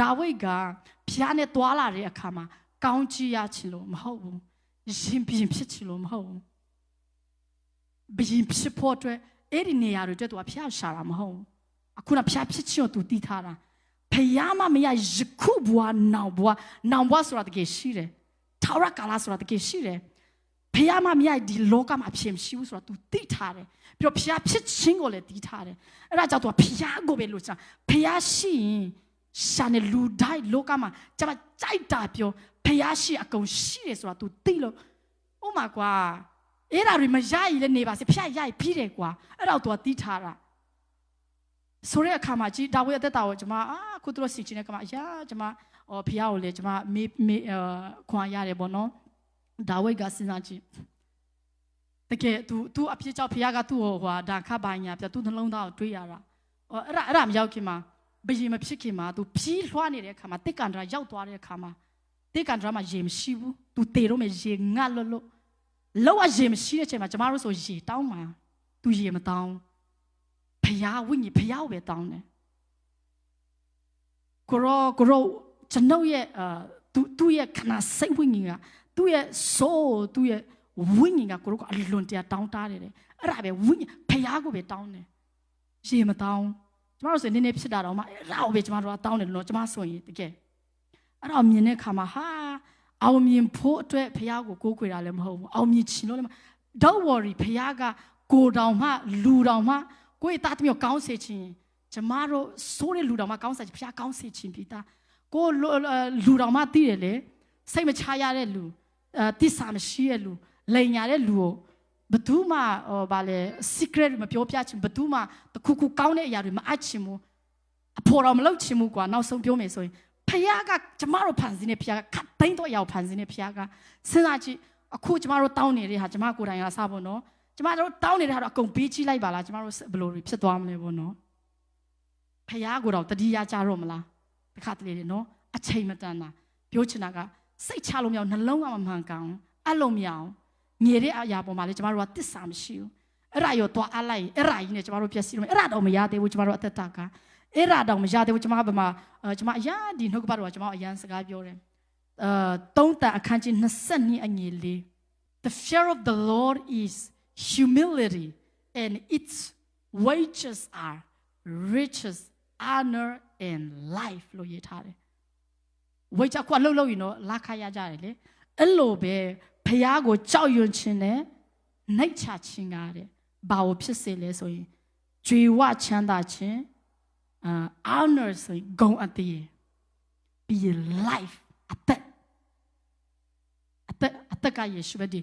ဒါဝိဒ်ကဖျားနဲ့တွာလာတဲ့အခါမှာကောင်းကြီးရချင်လို့မဟုတ်ဘူးရှင်ဘရင်ဖြစ်ချင်လို့မဟုတ်ဘူးဘရင်ဖြစ်ဖို့အတွက်အဲ့ဒီနေရာတွေအတွက်သူကဖျားရှာတာမဟုတ်ဘူးအခုကဖျားဖြစ်ချင်ကိုသူတည်ထားတာဖျားမမရယခုဘွားနောင်ဘွားဆိုတာတကယ်ရှိတယ်ထာဝရကာလဆိုတာတကယ်ရှိတယ်ဖျားမမရဒီလောကမှာဖြစ်မရှိဘူးဆိုတာသူတည်ထားတယ်ပြီးတော့ဖျားဖြစ်ချင်းကိုလည်းတည်ထားတယ်အဲ့ဒါကြောင့်သူကဖျားကိုပဲလို့ဆိုတာဖျားရှိရင်ရှာနေလူတိုင်းလောကမှာကျမကြိုက်တာပြောဖျားရှိအကုန်ရှိတယ်ဆိုတာ तू သိလို့ဥမာကွာအဲ့ဒါတွေမရရင်လည်းနေပါစေဖျားရရင်ပြီးတယ်ကွာအဲ့တော့ तू သိထားတာဆိုတဲ့အခါမှာကြီးဒါဝိဒ်အသက်တာကိုကျမခုတို့စီချင်တဲ့အခါမှာကျမဖျားကိုလေကျမမေးခွန်ရတယ်ပေါ့နော်ဒါဝိဒ်ကစဉ်းစားကြည့်တကယ် तू အဖြစ်ကြောင့်ဖျားကသူ့ဟိုဒါခတ်ပိုင်းညာပြ तू နှလုံးသားကိုတွေးရတာအဲ့ဒါမရောက်ခင်မှာဘယင်မဖြစ်ခင်မှာ तू ဖြီးလွှားနေတဲ့အခါမှာတစ်ကန်ဒရာရောက်သွားတဲ့အခါမှာတစ်ကန်ဒရာမှာရေမရှိဘူး तू တေတော့မယ်ရေငတ်လို့လောက်ရေမရှိတဲ့အချိန်မှာကျမတို့ဆိုရေတောင်းမှာ तू ရေမတောင်းဖယားဝိညာဉ်ဖယားကိုပဲတောင်းတယ်ကိုရောကျွန်ုပ်ရဲ့သူ့ရဲ့ခန္ဓာစိတ်ဝိညာဉ်ကသူ့ရဲ့ soul သူ့ရဲ့ဝိညာဉ်ကကိုရောကအလွန်တရာတောင်းတတယ်အဲ့ဒါပဲဝိညာဉ်ဖယားကိုပဲတောင်းတယ်ရေမတောင်းကျမတို့ဆိုနည်းနည်းဖြစ်တာတော့မှအဲ့ဒါကိုပဲကျမတို့ကတောင်းတယ်လို့ကျမဆိုရင်တကယ်အဲ့တော့မြင်တဲ့အခါမှာအောင်မြင်ဖို့အတွက်ဖယားကိုကိုးကွယ်တာလည်းမဟုတ်ဘူးအောင်မြင်ချင်လို့လည်းမ Don't worry ဖယားကကိုတောင်မှလူတောင်မှကိုယ့်ရဲ့တာသမီးကိုကောင်းစေချင်ကျမတို့ဆိုးတဲ့လူတောင်မှကောင်းစေချင်ဖယားကောင်းစေချင်ပြီးသားကိုလူတောင်မှသိတယ်လေစိတ်မချရတဲ့လူတစ္ဆာမရှိတဲ့လူလိန်ညာတဲ့လူကိုဘသူမှဗာလေ secret မပြောပြချင်ဘသူမှတခုခုကောင်းတဲ့အရာတွေမအပ်ချင်ဘူးအဖို့တော့မလုပ်ချင်ဘူးကွာနောက်ဆုံးပြောမယ်ဆိုရင်ဖယားကကျမတို့ဖန်ဆင်းတဲ့ဖယားကခတ်သိမ်းတော့အရာဖန်ဆင်းတဲ့ဖယားကစဉ်းစားကြည့်အခုကျမတို့တောင်းနေတဲ့ဟာကျမကိုယ်တိုင်ကစားဖို့နော်ကျမတို့တောင်းနေတဲ့ဟာတော့အကုန်ပေးကြည့်လိုက်ပါလားကျမတို့ဘယ်လိုဖြစ်သွားမလဲပေါ့နော်ဖယားကိုတော့တတိယကြတော့မလားတခါတလေနော်အချိန်မတန်တာပြောချင်တာကစိတ်ချလို့မရအောင်နှလုံးကမမှန်ကန်အဲ့လိုမရအောင်မြေတဲ့အရာပေါ်မှာလေကျမတို့ကတစ္ဆာမရှိဘူးအဲ့ဒါရောသွားအလိုက်အဲ့ဒါကြီးနဲ့ကျမတို့ပြည့်စည်လို့အဲ့ဒါတော့မရသေးဘူးကျမတို့အသက်တာကအဲ့ဒါတော့မရသေးဘူးကျမဗမာကျမအရာဒီနှုတ်ကပတ်တော်ကကျမအရန်စကားပြောတယ်သုံးတန်အခန်းကြီး22အငယ်လေး The fear of the Lord is humility and its wages are riches honor and life လို့ရေးထားတယ်ဝိတ်ချခွာလှုပ်ရင်တော့လာခရကြတယ်လေအဲ့လိုပဲဖယားကိုကြောက်ရွံ့ခြင်းနဲ့နှိတ်ချခြင်းကားတဲ့ဘာကိုဖြစ်စေလဲဆိုရင်ကြွေဝချမ်းသာခြင်းhonor ဆိုရင်ဂုဏ်အသရေပြီး life အသက်ကယေရှုပဲဒီ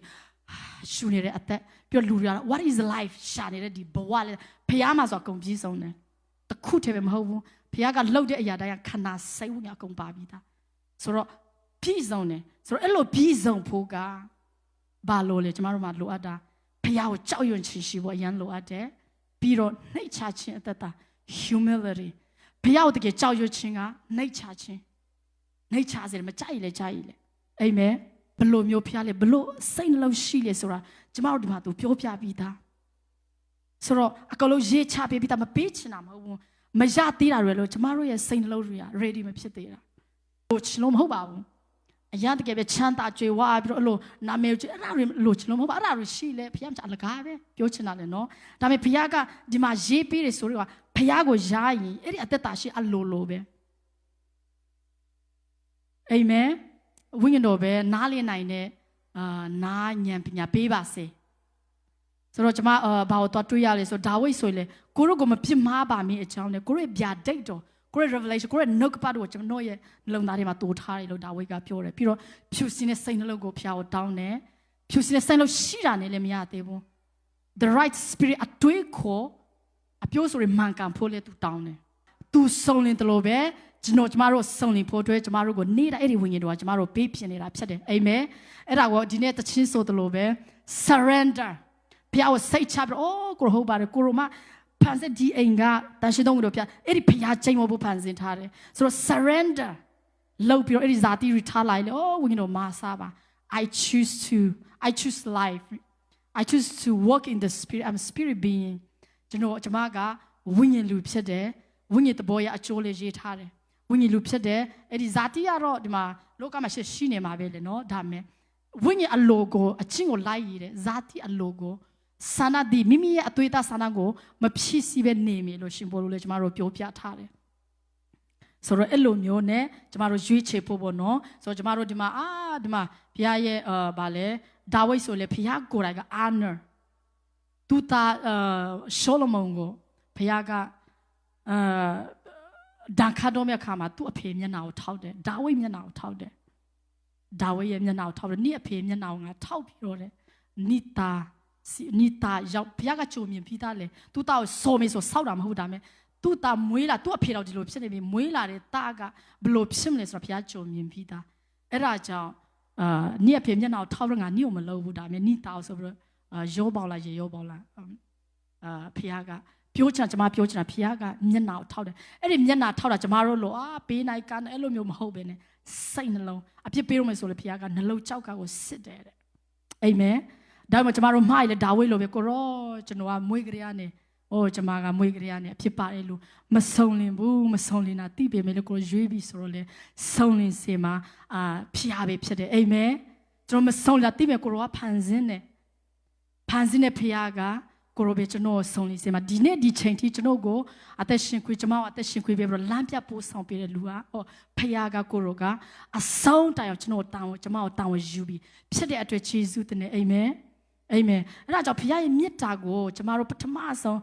ရှူနေတဲ့အသက်ပြောလူရ what is life ရှာနေတဲ့ဒီဘဝလေဖယားမှာဆိုအကုန်ပြီးဆုံးတယ်တခုတည်းပဲမဟုတ်ဘူးဖယားကလှုပ်တဲ့အရာတိုင်းခန္ဓာစိတ်ဝိညာဉ်အကုန်ပါပြီးသားဆိုတော့ပြီးဆုံးတယ်ဆိုတော့အဲ့လိုပြီးဆုံးဖို့ကဘာလို့လဲကျမတို့မှာလိုအပ်တာဖယားကိုကြောက်ရွံ့ခြင်းရှိဖို့အရန်လိုအပ်တယ်ပြီးတော့နှိတ်ချခြင်းအသက်တာ humility ဖယားကိုတကယ်ကြောက်ရွံ့ခြင်းကနှိတ်ချခြင်းနှိတ်ချစေတယ်မကြိုက်လေကြိုက်လေအာမင်ဘလို့မျိုးဖျားလေဘလို့စိတ်နှလုံးရှိလေဆိုတာကျမတို့ဒီမှာသူပြောပြပြီးသားဆိုတော့အကလုံးရေးချပေးပြီးသားမပေးချင်တာမဟုတ်ဘူးမရသေးတာတွေလို့ကျမတို့ရဲ့စိတ်နှလုံးတွေက ready မဖြစ်သေးတာလို့ချလို့မဟုတ်ပါဘူးအရာတကယ်ပဲချမ်းသာကြွယ်ဝပြီးတော့အဲ့လိုနာမည်ကြီးအဲ့ဒါတွေလို့ချလို့မဟုတ်ပါအဲ့ဒါတွေရှိလေဖျားမချအလကားပဲပြောချင်တာလေနော်ဒါပေမဲ့ဖျားကဒီမှာရေးပေးတယ်ဆိုတော့ဖျားကိုယားရင်အဲ့ဒီအသက်တာရှိအလိုပဲအာမင်ဝိညာဉ်တော်ပဲနားလည်နိုင်တဲ့နားဉာဏ်ပညာပေးပါစေဆိုတော့ကျွန်မဘာကိုတော့တွေးရလဲဆိုဒါဝိဒ်ဆိုရင်လေကိုတို့ကိုမပြစ်မှားပါမင်းအကြောင်းနဲ့ကိုတို့ရဲ့ဗျာဒိတ်တော်ကိုရဲ့ revelation ကိုရဲ့ နှုတ်ကပတ်တော်ကိုကျွန်တော်ရဲ့နှလုံးသားထဲမှာတိုးထားတယ်လို့ဒါဝိဒ်ကပြောတယ်ပြီးတော့ဖြူစင်တဲ့စိတ်နှလုံးကိုဖျားကိုတောင်းတယ်ဖြူစင်တဲ့စိတ်နှလုံးရှိတာနဲ့လည်းမရသေးဘူး the right spirit အတွေးခေါ်အပြောဆိုရမှန်ကန်ဖို့လေသူတောင်းတယ်သူစုံလင်တယ်လို့ပဲကျမတို့စုံလင်ဖို့အတွက်ကျမတို့ကိုနေတာအဲ့ဒီဝိညာဉ်တော်ကကျမတို့ပေးပြင်နေတာဖြစ်တယ်အာမင်အဲ့ဒါကိုဒီနေ့တခြင်းဆိုတယ်လို့ပဲ surrender ဘုရားကိုစိတ်ချပြီးကိုဟုတ်ပါတယ်ကိုရိုမဖန်ဆင်းဒီအိမ်ကတန်ရှင်းတော်တို့ဖျားအဲ့ဒီဘုရားချိန်မဖို့ဖန်ဆင်းထားတယ်ဆိုတော့ surrender လုပ်ပြီးတော့အဲ့ဒီဇာတိရထားလိုက်လေဝိညာဉ်တော်မာစားပါ I choose life I choose to walk in the spirit I'm a spirit being ကျွန်မကဝိညာဉ်လူဖြစ်တယ်ဝိညာဉ်တဘောရအကျိုးလေးရေးထားတယ် ဝိညာဉ်လူဖြစ်တယ်အဲ့ဒီဇာတိကတော့ဒီမှာလောကမှာရှိနေမှာပဲလေနော်ဒါမဲ့ဝိညာဉ်အလိုကိုအချင်းကိုလိုက်ရတဲ့ဇာတိအလိုကိုဆန္ဒဒီမိမိရဲ့အသွေးသားဆန္ဒကိုမဖြစ်စီပဲနေမလို့ရှင်ဘောလို့လေကျမတို့ပြောပြထားတယ်ဆိုတော့အဲ့လိုမျိုးနဲ့ကျမတို့ရွေးချယ်ဖို့ပေါ့နော်ဆိုတော့ကျမတို့ဒီမှာဒီမှာဘုရားရဲ့ဗာလဲဒါဝိဒ်ဆိုလေဘုရားကိုယ်တိုင်က honor သူသားရှောလမုန်ကိုဘုရားကဒန်ခါတော်မြတ်ခါမှာသူ့အဖေမျက်နှာကိုထောက်တယ်ဒါဝိဒ်မျက်နှာကိုထောက်တယ်ဒါဝိဒ်ရဲ့မျက်နှာကိုထောက်တယ်နေ့အဖေမျက်နှာကိုငါထောက်ပြီးတော့တယ်နိတာရောက်ဘုရားကကြုံမြင်ပြီးသားလေသူသားကိုစော်မေးဆိုစောက်တာမဟုတ်ဒါမဲ့သူသားမွေးလာသူ့အဖေတော်ဒီလိုဖြစ်နေပြီမွေးလာတဲ့သားကဘလို့ဖြစ်မလဲဆိုတော့ဘုရားကြုံမြင်ပြီးသားအဲ့ဒါကြောင့်နေ့အဖေမျက်နှာကိုထောက်တော့ငါနေ့ကိုမလုပ်ဘူးဒါမဲ့နိတာကိုဆိုပြီးတော့ရောပေါလာရေရောပေါလာဘုရားကပြောချင်ကျမပြောချင်တာဘုရားကမျက်နှာကိုထောက်တယ်အဲ့ဒီမျက်နှာထောက်တာကျမတို့လို့ပေးနိုင်ကန်းအဲ့လိုမျိုးမဟုတ်ပဲနဲ့စိတ်နှလုံးအပြစ်ပေးရမယ်ဆိုလေဘုရားကနှလုံးကြောက်ကကိုစစ်တယ်တဲ့အာမင်ဒါမှမဟုတ်ကျမတို့မှားရလေဒါဝိဒ်လိုပဲကိုရောကျွန်တော်ကမွေးကြရနေကျမကမွေးကြရနေအဖြစ်ပါတယ်လို့မဆုံလင်ဘူးမဆုံလင်တာသိပေမဲ့လို့ကိုရွေးပြီးဆိုတော့လေဆုံလင်စေမှာဖျားပဲဖြစ်တယ်အာမင်ကျွန်တော်မဆုံလာသိပေမဲ့ကိုရောကဖန်ဆင်းတဲ့ဖျားကကိုရောပဲကျွန်တော်ဆုံလင်စေမှာဒီနေ့ဒီချိန်ထိကျွန်တော်ကိုအသက်ရှင်ခွေးကျမကအသက်ရှင်ခွေးပဲပြီးတော့လမ်းပြပို့ဆောင်ပေးတဲ့လူကဖျားကကိုရောကအဆုံးတိုင်အောင်ကျွန်တော်တောင်းကျမကိုတောင်းယူပြီးဖြစ်တဲ့အတွက်ယေရှုတင်တယ်အာမင်အာမင်အဲ့ဒါကြောင့်ဘုရားရဲ့မေတ္တာကိုကျမတို့ပထမဆုံး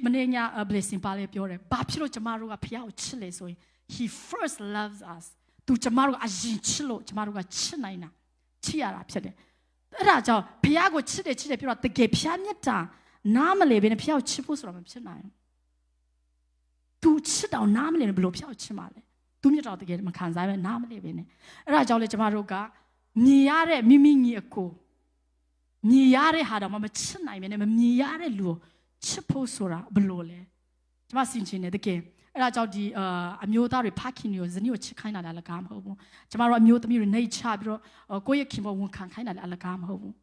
မနေ့ည blessing ပါလေပြောတယ်ဘာဖြစ်လို့ကျမတို့ကဘုရားကိုချစ်လဲဆိုရင် he first loves us သူကျမတို့ကအရင်ချစ်လို့ကျမတို့ကချစ်နိုင်တာချစ်ရတာဖြစ်တယ်အဲ့ဒါကြောင့်ဘုရားကိုချစ်တယ်ပြောတော့တကယ်ဘုရားမေတ္တာနားမလဲဘဲနဲ့ဘုရားကိုချစ်ဖို့ဆိုတာမဖြစ်နိုင်ဘူးသူချစ်တော့နားမလဲဘယ်လိုဘုရားကိုချစ်မှာလဲသူမေတ္တာတကယ်မခံစားပဲနားမလဲဘဲနဲ့အဲ့ဒါကြောင့်လေကျမတို့ကမြင်ရတဲ့မိမိညီအကိုမြည်ရတဲ့ဟာတော့မချစ်နိုင်ပဲနဲ့မမြည်ရတဲ့လူကိုချစ်ဖို့ဆိုတာဘယ်လိုလဲကျမစင်ချင်တယ်တကယ်အဲ့ဒါကြောင့်ဒီအမျိုးသားတွေဖခင်တွေကိုဇနီးကိုချစ်ခိုင်းတာလည်းအလကားမဟုတ်ဘူးကျမတို့အမျိုးသမီးတွေနှိတ်ချပြီးတော့ကိုယ့်ရဲ့ခင်ပေါ်ဝန်ခံခိုင်းတာလည်းအလကားမဟုတ်ဘူး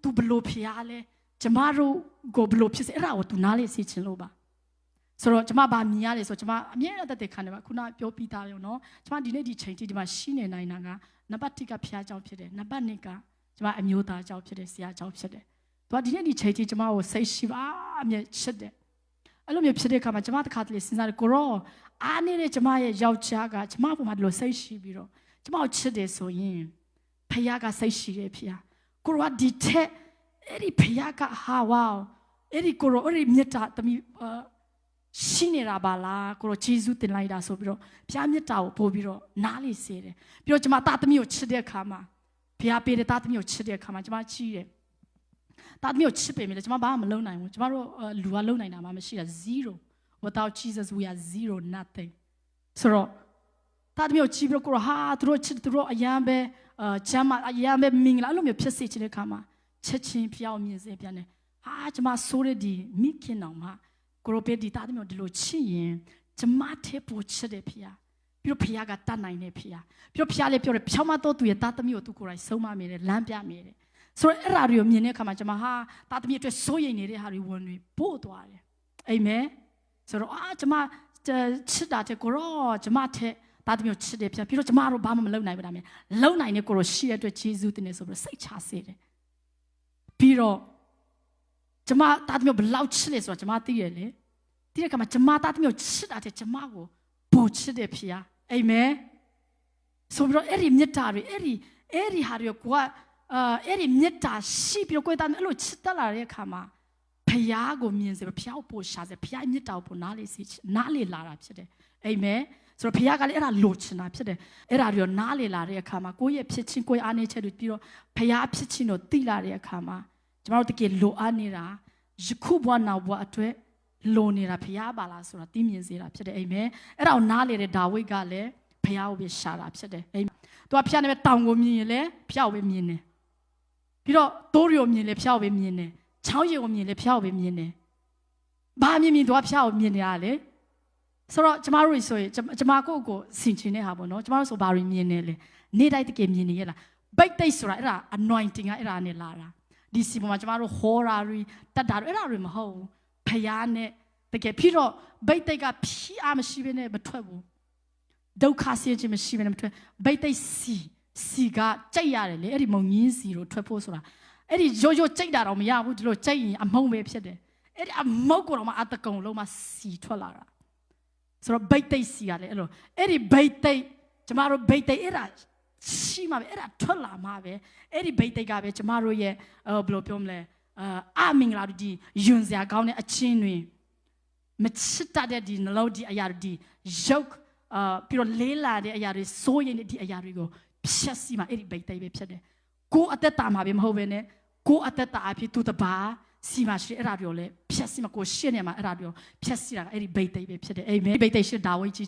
သူဘယ်လိုဖျားလဲကျမတို့ကိုဘယ်လိုဖြစ်စေအဲ့ဒါကိုသူနားလေစေချင်လို့ပါဆိုတော့ကျမဗာမြင်ရတယ်ဆိုကျမအမြဲတမ်းတက်ခံတယ်ပါခုနပြောပြီးသားရောနော်ကျမဒီနေ့ဒီချိန်ထိဒီမှာရှိနေနိုင်တာကနံပါတ်1ကဖျားကြောင့်ဖြစ်တယ်နံပါတ်2ကကျမအမျိုးသားအကြောင်းဖြစ်တယ်ဆရာအကြောင်းဖြစ်တယ်။သူကဒီနေ့ဒီချိန်ကြီးကျမကိုစိတ်ရှိပါအမြဲချစ်တယ်။အဲ့လိုမျိုးဖြစ်တဲ့အခါမှာကျမတစ်ခါတလေစဉ်းစားတယ်ကိုရောအားနေတဲ့ကျမရဲ့ယောက်ျားကကျမပေါ်မှာဒီလိုစိတ်ရှိပြီးတော့ကျမကိုချစ်တယ်ဆိုရင်ဖခင်ကစိတ်ရှိတယ်ဖေ။ကိုရောဒီထက်အဲ့ဒီဖခင်ကဟာဝါအဲ့ဒီကိုရောအဲ့ဒီမြတ်တာတမီရှိနေတာပါလားကိုရောဂျေဇုတင်လိုက်တာဆိုပြီးတော့ဖခင်မြတ်တာကိုပို့ပြီးတော့နားလေစေတယ်။ပြီးတော့ကျမသားသမီးကိုချစ်တဲ့အခါမှာဘုရားပေးတဲ့သားသမီးကိုချစ်တဲ့အခါမှာကျမကြည့်တယ်သားသမီးကိုချစ်ပေမဲ့လည်းကျမဘာမှမလုပ်နိုင်ဘူးကျမတို့လူကလုပ်နိုင်တာမှမရှိတာ0 without Jesus we are 0 nothing ဆိုတော့သားသမီးကိုကြည့်ပြီးတော့ဟာသူတို့ချစ်သူတို့အယံပဲချမ်းမအယံပဲမင်္ဂလာအဲ့လိုမျိုးဖြစ်စေချင်တဲ့အခါမှာချက်ချင်းဖျောက်မြင်စေပြန်တယ်ဟာကျမဆိုးတဲ့ဒီမိခင်တော်မှာကိုရိုပေးဒီသားသမီးကိုဒီလိုချစ်ရင်ကျမထဲပို့ချစ်တယ်ဖျားပြီးတော့ဖခင်ကတတ်နိုင်တယ်ဖခင်ပြီးတော့ဖခင်လည်းပြောတယ်ဖြောင်းမတော့သူရဲ့သားသမီးကိုသူကိုယ်တိုင်ဆုံးမမိတယ်လမ်းပြမိတယ်ဆိုတော့အဲ့ဓာတွေကိုမြင်တဲ့အခါမှာကျွန်မဟာသားသမီးအတွက်စိုးရိမ်နေတဲ့ဟာတွေဝင်တွေပို့သွားတယ်အာမင်ဆိုတော့ကျွန်မချစ်တာတဲ့ကိုရောကျွန်မထက်သားသမီးကိုချစ်တယ်ဖခင်ပြီးတော့ကျွန်မတို့ဘာမှမလုပ်နိုင်ဘူးဒါမျိုးလုပ်နိုင်တဲ့ကိုရောရှိတဲ့အတွက်ယေရှုတင်နေဆိုပြီးစိတ်ချစေတယ်ပြီးတော့ကျွန်မသားသမီးကိုဘယ်လောက်ချစ်လဲဆိုတော့ကျွန်မသိရလေဒီကမှာကျွန်မသားသမီးကိုချစ်တာတဲ့ကျွန်မကိုပို့ချစ်တယ်ဖခင်အာမင်ဆိုပြီးတော့အဲ့ဒီမြတ်တာတွေအဲ့ဒီဟာတွေကိုအဲ့ဒီမြတ်တာရှိပြီးတော့ကိုယ်တည်းအဲ့လိုချစ်တတ်လာတဲ့အခါမှာဖခင်ကိုမြင်စေဖခင်ကိုပို့ရှာစေဖခင်မြတ်တာကိုပို့နားလေလာတာဖြစ်တယ်အာမင်ဆိုတော့ဖခင်ကလည်းအဲ့ဒါလိုချင်တာဖြစ်တယ်အဲ့ဒါတွေနားလေလာတဲ့အခါမှာကိုယ့်ရဲ့ဖြစ်ချင်းကိုယ့်အားနေချက်တွေပြီးတော့ဖခင်ဖြစ်ချင်းကိုသိလာတဲ့အခါမှာကျမတို့တကယ်လိုအပ်နေတာယခုဘဝနောက်ဘဝအတွက်လိုနေတာဖခင်ပါလားဆိုတာသိမြင်စေတာဖြစ်တယ်အာမင်အဲ့ဒါကိုနားလေတဲ့ဒါဝိဒ်ကလည်းဖခင်ကိုပဲရှာတာဖြစ်တယ်အာမင်သူကဖခင်နဲ့ပဲတောင်ကိုမြင်ရင်လည်းဖခင်ကိုပဲမြင်တယ်ပြီးတော့တိုးရီကိုမြင်လည်းဖျောက်ပဲမြင်တယ်ချောင်းရီကိုမြင်လည်းဖျောက်ပဲမြင်တယ်ဘာမြင်သူကဖျောက်ကိုမြင်နေရလေဆိုတော့ကျမတို့ဆိုရင်ကျမကိုဆင်ချင်တဲ့ဟာပေါ့နော်ကျမတို့ဆိုဘာတွေမြင်နေလဲနေ့တိုင်းတကယ်မြင်နေရလားဘိတ်တိတ်ဆိုတာအဲ့ဒါ anointing ကအဲ့ဒါနဲ့လာတာဒီစီပေါ်မှာကျမတို့ဟောတာတွေတတ်တာတွေအဲ့ဒါတွေမဟုတ်ဘူးဖျားနဲ့ တကယ်ဖြစ်တော့ဘိတ်သိက်ကဖြီးအားမရှိဘဲနဲ့မထွက်ဘူးဒုက္ခဆင်းခြင်းမရှိဘဲနဲ့မထွက်ဘိတ်သိက်စီကကြိတ်ရတယ်လေအဲ့ဒီမုံငင်းစီကိုထွက်ဖို့ဆိုတာအဲ့ဒီရိုးရိုးကြိတ်တာတော့မရဘူးဒီလိုကြိတ်ရင်အမုံပဲဖြစ်တယ်အဲ့ဒီအမုံကိုတော့မှအတကုံလုံးမှစီထွက်လာတာဆိုတော့ဘိတ်သိက်စီရတယ်အဲ့လိုအဲ့ဒီဘိတ်သိက်ကျမတို့ဘိတ်သိက်အဲ့ဒါရှိမှာပဲအဲ့ဒါထွက်လာမှာပဲအဲ့ဒီဘိတ်သိက်ကပဲကျမတို့ရဲ့ဘယ်လိုပြောမလဲအာမင်္ဂလာဒီယွန်စရာကောင်းတဲ့အချင်းတွေမချစ်တတ်တဲ့ဒီနှလုံးဒီအရာဒီရုပ်ပြီးတော့လေးလာတဲ့အရာတွေစိုးရိမ်တဲ့ဒီအရာတွေကိုဖြတ်စီမှာအဲ့ဒီဘိတ်သိက်ပဲဖြစ်တယ်ကိုအသက်တာမှာပဲမဟုတ်ဘဲနဲ့ကိုအသက်တာအဖြစ်သူတပါစီမရှိအဲ့ဒါတွေကိုလည်းဖြတ်စီမှာကိုရှင်းနေမှာအဲ့ဒါတွေကိုဖြတ်စီတာအဲ့ဒီဘိတ်သိက်ပဲဖြစ်တယ်အာမင်ဘိတ်သိက်ရှိဒါဝိကြီး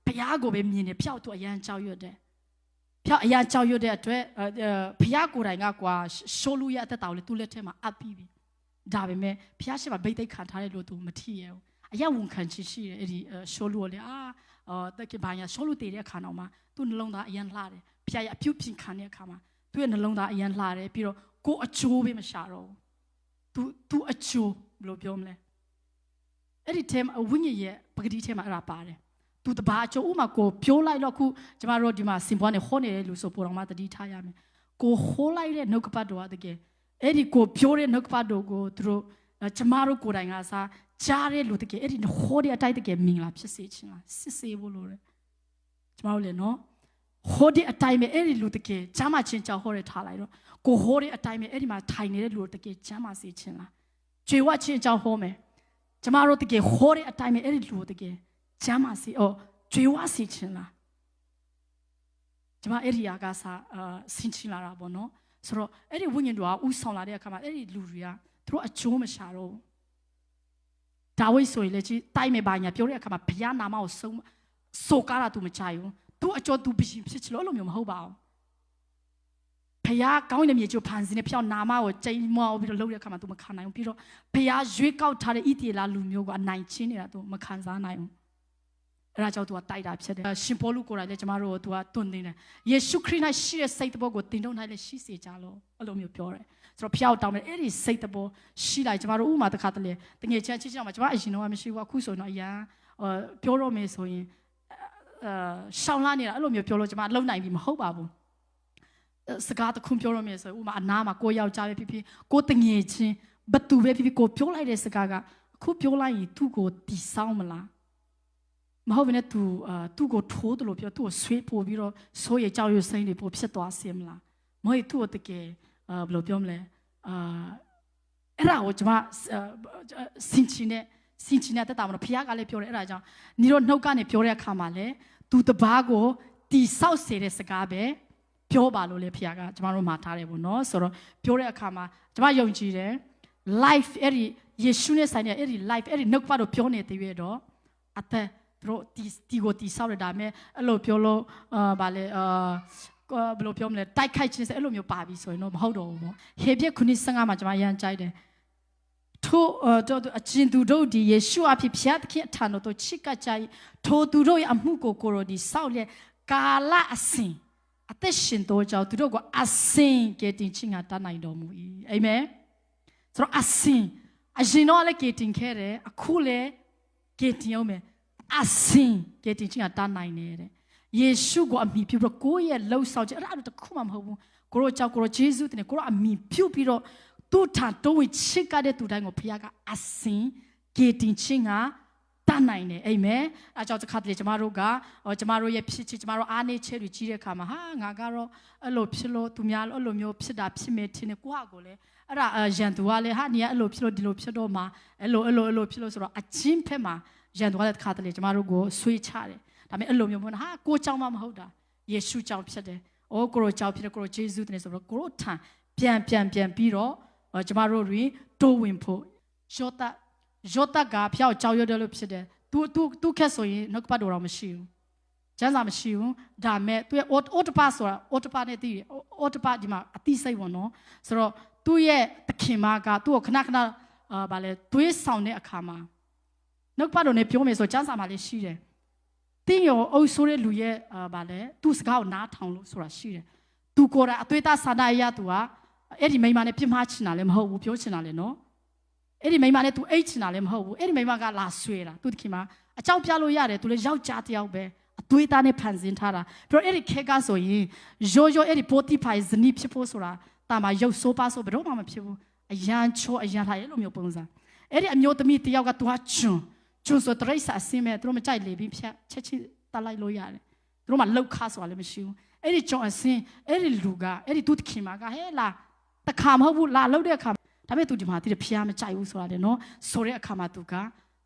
ဘုရားကိုပဲမြင်နေဖျောက်သူအရန်ကြောက်ရွံ့တယ်ဖျောက်အရာကြောက်ရွံ့တဲ့အတွက်ဘုရားကိုယ်တိုင်ကကွာရှိုးလူရဲ့အသက်တာကိုလေသူ့လက်ထဲမှာအပ်ပြီးပြီဒါပေမဲ့ဘုရားရှိခိုးဘိတ်သိက်ခံထားတယ်လို့သူမထီရဘူးအရာဝန်ခံချရှိတယ်အဲ့ဒီရှိုးလူကိုလေတက်ကဘာညာရှိုးလူတည်တဲ့အခါတော့မှသူ့နှလုံးသားအရန်လှတယ်ဘုရားရဲ့အပြုပြင်ခံတဲ့အခါမှာသူ့ရဲ့နှလုံးသားအရန်လှတယ်ပြီးတော့ကိုအချိုးပဲမရှာတော့ဘူးသူအချိုးဘယ်လိုပြောမလဲအဲ့ဒီထဲမှာဝိညာဉ်ရဲ့ပဂတိထဲမှာအဲ့ဒါပါတယ်သူတပါအချိုးဥမာကိုပြောလိုက်တော့ခုကျမတို့ဒီမှာစင်ပွားနေခေါ်နေတဲ့လူဆိုပေါ်တော့မှတတိထားရမယ်ကိုဟိုးလိုက်တဲ့နှုတ်ကပတ်တော်ကတကယ်အဲ့ဒီကိုပြောတဲ့နှုတ်ကပတ်တော်ကိုသူတို့ကျမတို့ကိုယ်တိုင်ကစားကြားတဲ့လူတကယ်အဲ့ဒီဟိုးတဲ့အတိုက်တကယ်မင်္ဂလာဖြစ်စေချင်လားစစ်စေဖို့လို့လေကျမတို့လည်းနော်ဟိုးတဲ့အတိုင်းပဲအဲ့ဒီလူတကယ်ကျမ်းမာချင်းကြောက်ဟောတဲ့ထားလိုက်တော့ကိုဟိုးတဲ့အတိုင်းပဲအဲ့ဒီမှာထိုင်နေတဲ့လူတကယ်ကျမ်းမာစေချင်လားကြွေဝချင်းကြောက်ဟောမယ်ကျမတို့တကယ်ဟိုးတဲ့အတိုင်းပဲအဲ့ဒီလူတကယ်ကျမ်းမာစေကြွေဝစေချင်လားကျမအဲ့ဒီကစားဆင်ချင်လာတာပေါ့နော်ဆိုတော့အဲ့ဒီဝိညာဉ်တော်ကဥဆောင်လာတဲ့အခါမှာအဲ့ဒီလူတွေကသူတို့အကျိုးမရှာတော့ဘူးဒါဝိဒ်ဆိုရင်လေကြီးတိုက်မယ်ပါညာပြောတဲ့အခါမှာဘုရားနာမကိုဆိုကားတာ तू မချာဘူးသူအကျော် तू ဘရင်ဖြစ်ချလို့အဲ့လိုမျိုးမဟုတ်ပါဘူးဘုရားကောင်းတဲ့မြေကျိုးဖန်ဆင်းတဲ့ဖျောက်နာမကိုကျိန်းမောပြီးတော့လှုပ်တဲ့အခါမှာ तू မခံနိုင်ဘူးပြီးတော့ဘုရားရွေးကောက်ထားတဲ့ဣတိလာလူမျိုးကအနိုင်ချင်းနေတာ तू မခံစားနိုင်ဘူးအဲ့ဒါကြောင့် तू ကတိုက်တာဖြစ်တယ်ရှင်ပေါလုကိုယ်တိုင်လည်းကျမတို့ကို तू ကတွန်းတင်တယ်ယေရှုခရစ်၌ရှိတဲ့စိတ်တဘောကိုတင်တော့နိုင်လည်းရှိစေကြလို့အဲ့လိုမျိုးပြောတယ်ဆိုတော့ဖျောက်တောင်းတယ်အဲ့ဒီစိတ်တဘောရှိလိုက်ကျမတို့ဥမာတစ်ခါတလေတငယ်ချင်းချစ်ချင်မှာကျမအရင်တော့မရှိဘူးအခုဆိုတော့အရန်ပြောတော့မယ်ဆိုရင်ရှောင်းလာနေတာအဲ့လိုမျိုးပြောလို့ကျမလုံနိုင်ပြီမဟုတ်ပါဘူးစကားတခုပြောတော့မယ်ဆိုဥမာအနာမှာကိုယောက်ျားပဲဖြစ်ဖြစ်ကိုတငယ်ချင်းဘသူပဲဖြစ်ဖြစ်ကိုပြောလိုက်တဲ့စကားကအခုပြောလိုက်ရင်သူ့ကိုတီဆောင်းမလားမဟုတ်ဘဲနဲ့သူ့ကိုထိုးတယ်လို့ပြောသူ့ကိုဆွေးပို့ပြီးတော့ဆိုးရကြောက်ရွံ့စိမ့်တွေပို့ဖြစ်သွားစေမလားမဟုတ်သူ့ကိုတကယ်ဘယ်လိုပြောမလဲအဲ့ဒါကိုကျမစင်ချင်တဲ့တက်တာမလို့ဖခင်ကလည်းပြောတယ်အဲ့ဒါကြောင့်ညီတို့နှုတ်ကနေပြောတဲ့အခါမှာလည်းသူတပားကိုတီဆောက်စေတဲ့စကားပဲပြောပါလို့လေဖခင်ကကျမတို့မှာထားတယ်ပေါ့နော်ဆိုတော့ပြောတဲ့အခါမှာကျမယုံကြည်တယ် life အဲ့ဒီယေရှုနဲ့ဆိုင်တဲ့အဲ့ဒီ life အဲ့ဒီနှုတ်ပတ်ကိုပြောနေတဲ့ရွေးတော့အသက်တို့တီကိုတီဆောက်ရတာမဲ့အဲ့လိုပြောလို့ဗာလေဘယ်လိုပြောမလဲတိုက်ခိုက်ခြင်းအဲ့လိုမျိုးပါပြီဆိုရင်တော့မဟုတ်တော့ဘူးပေါ့ဟေပြက်9:15မှာကျွန်မရမ်းကြိုက်တယ်ထိုအချင်းသူတို့ဒီယေရှုအဖြစ်ဖျားသခင်အထံတော်သို့ချစ်ကပ်ကြ၏ထိုသူတို့ရဲ့အမှုကိုကိုရိုဒီစောက်လက်ကာလအစဉ်အသက်ရှင်တော်ကြောင့်သူတို့ကအစဉ်ကဲတင်ခြင်းကတတ်နိုင်တော်မူ၏အာမင်ဆိုတော့အစဉ်အရင်တော့လည်းကဲတင်ခဲ့တယ်အခုလည်းကဲတင်အောင်မယ်အစဉ်ကဲတင်ခြင်းကတတ်နိုင်တယ်ယေရှုကိုအမိပြုပြီးတော့ကိုယ့်ရဲ့လှုပ်ဆောင်ခြင်းအဲ့ဒါတော့တခုမှမဟုတ်ဘူးကိုရောကြောင့်ကိုရောဂျေဇုတင်ကိုရောအမိပြုပြီးတော့သူ့ထံတော်ဝင်ချစ်ကတဲ့သူတိုင်းကိုဖခင်ကအစဉ်ကဲတင်ခြင်းကတတ်နိုင်တယ်အာမင်အဲကြောင့်တစ်ခါတလေကျမတို့ရဲ့ဖြစ်ချစ်ကျမတို့အားနေချက်တွေကြီးတဲ့အခါမှာဟာငါကတော့အဲ့လိုဖြစ်လို့သူများအဲ့လိုမျိုးဖြစ်တာဖြစ်မယ်ထင်တယ်ကိုယ့်ဟာကိုလည်းအဲ့ဒါရန်သူကလည်းဟာနေအဲ့လိုဖြစ်လို့ဒီလိုဖြစ်တော့မှအဲ့လိုဖြစ်လို့ဆိုတော့အချင်းဖက်မှာရန်သူကလည်းတစ်ခါတလေကျမတို့ကိုဆွေးချတယ်ဒါပေမဲ့အဲ့လိုမျိုးမဟုတ်ဟာကိုကြောင့်မှမဟုတ်တာယေရှုကြောင့်ဖြစ်တယ်။အိုးကိုရောကြောင့်ဖြစ်တယ်ကိုရောဂျေဇုတင်ဆိုတော့ကိုရောထံပြန်ပြီးတော့ကျမတို့တွင်တိုးဝင်ဖို့ယောသကဖျောက်ကြောက်ရွံ့တယ်လို့ဖြစ်တယ်။ तू ခက်ဆိုရင်နှုတ်ပတ်တော်တော့မရှိဘူး။ကျမ်းစာမရှိဘူး။ဒါမဲ့သူရဲ့အော်တပါဆိုတာအော်တပါနဲ့တည်တယ်။အော်တပါဒီမှာအတိစိတ်ပေါ့နော်။ဆိုတော့သူ့ရဲ့သခင်မကသူ့ကိုခဏဗာလဲသွေးဆောင်တဲ့အခါမှာနှုတ်ပတ်တော်နဲ့ပြောမယ်ဆိုကျမ်းစာမှာလည်းရှိတယ်။တင်းရောအုပ်ဆိုးတဲ့လူရဲ့ဗာလဲသူ့စကားကိုနားထောင်လို့ဆိုတာရှိတယ်။ तू ကိုယ်တိုင်အသွေးသားဆန္ဒအရ तू ကအဲ့ဒီမိန်းမနဲ့ပြစ်မှားချင်တာလည်းမဟုတ်ဘူးပြောချင်တာလည်းနော် အဲ့ဒီမိမနဲ့ तू အိတ်ချင်တာလည်းမဟုတ်ဘူးအဲ့ဒီမိမကလာဆွေတာသူတခင်မှာအကြောက်ပြလို့ရတယ် तू လည်းယောက်ျားတစ်ယောက်ပဲအသွေးသားနဲ့ဖန်ဆင်းထားတာပြီးတော့အဲ့ဒီခေတ်ကဆိုရင်ရိုးအဲ့ဒီပိုတိဖိုင်ဇနီးဖြစ်ဖို့ဆိုတာတာမှာရုပ်ဆိုးပါဆိုဘယ်တော့မှမဖြစ်ဘူးအရန်ချောအရန်ထားရဲ့လိုမျိုးပုံစံအဲ့ဒီအမျိုးသမီးတစ်ယောက်က तू ဟာကျွန်းဆိုတရိတ်ဆာအစင်းမဲ့သူတို့မကြိုက်လေပြီးဖြတ်ချက်ချင်းတက်လိုက်လို့ရတယ်သူတို့မှလောက်ခါဆိုတာလည်းမရှိဘူးအဲ့ဒီကျွန်းအစင်းအဲ့ဒီလူကအဲ့ဒီသူတခင်မကဟဲ့လာတခါမဟုတ်ဘူးလာလောက်တဲ့အခါဒါပေမဲ့ तू ဒီမှာတိဖျားမကြိုက်ဘူးဆိုတာလေနော်ဆိုတဲ့အခါမှာ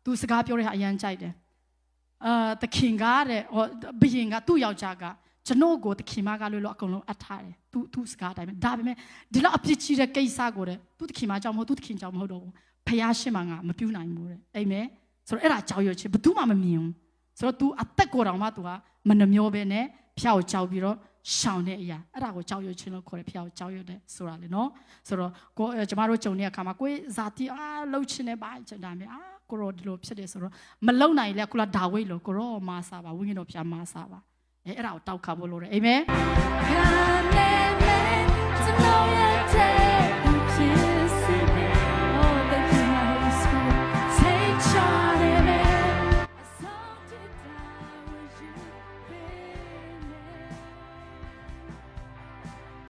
तू စကားပြောတဲ့ဟာအရန်ကြိုက်တယ်တခင်ကတဲ့ဟောဘယင်ကသူ့ယောက်ျားကကျွန်တော်ကိုတခင်မကလို့အကုန်လုံးအပ်ထားတယ်သူစကားတိုင်းပဲဒါပေမဲ့ဒီလောက်အပြစ်ကြီးတဲ့ကိစ္စကိုတဲ့သူတခင်မကြောင့်မဟုတ်သူတခင်ကြောင့်မဟုတ်တော့ဘူးဖျားရှင်မငါမပြူနိုင်ဘူးတဲ့အိမ်မဲဆိုတော့အဲ့ဒါကြောက်ရွံ့ချင်ဘယ်သူမှမမြင်ဘူးဆိုတော့ तू အသက်ကိုယ်တော်မှ तू ကမနှမျောပဲနဲ့ဖျားကိုကြောက်ပြီးတော့ရှောင်တဲ့အရာအဲ့ဒါကိုကြောက်ရွံ့ခြင်းလို့ခေါ်တယ်ဖျားကိုကြောက်ရွံ့တဲ့ဆိုတာလေနော်ဆိုတော့ကိုကျမတို့ဂျုံတဲ့အခါမှာကိုဇာတိလှုပ်ခြင်းနဲ့ပါချင်တာမယ်ကိုရောဒီလိုဖြစ်တယ်ဆိုတော့မလုံနိုင်လဲခုလာဒါဝိတ်လို့ကိုရောမာစားပါဝိညာဉ်တော်ဖျားမာစားပါအဲ့ဒါကိုတောက်ခါဖို့လို့တယ်အာမင်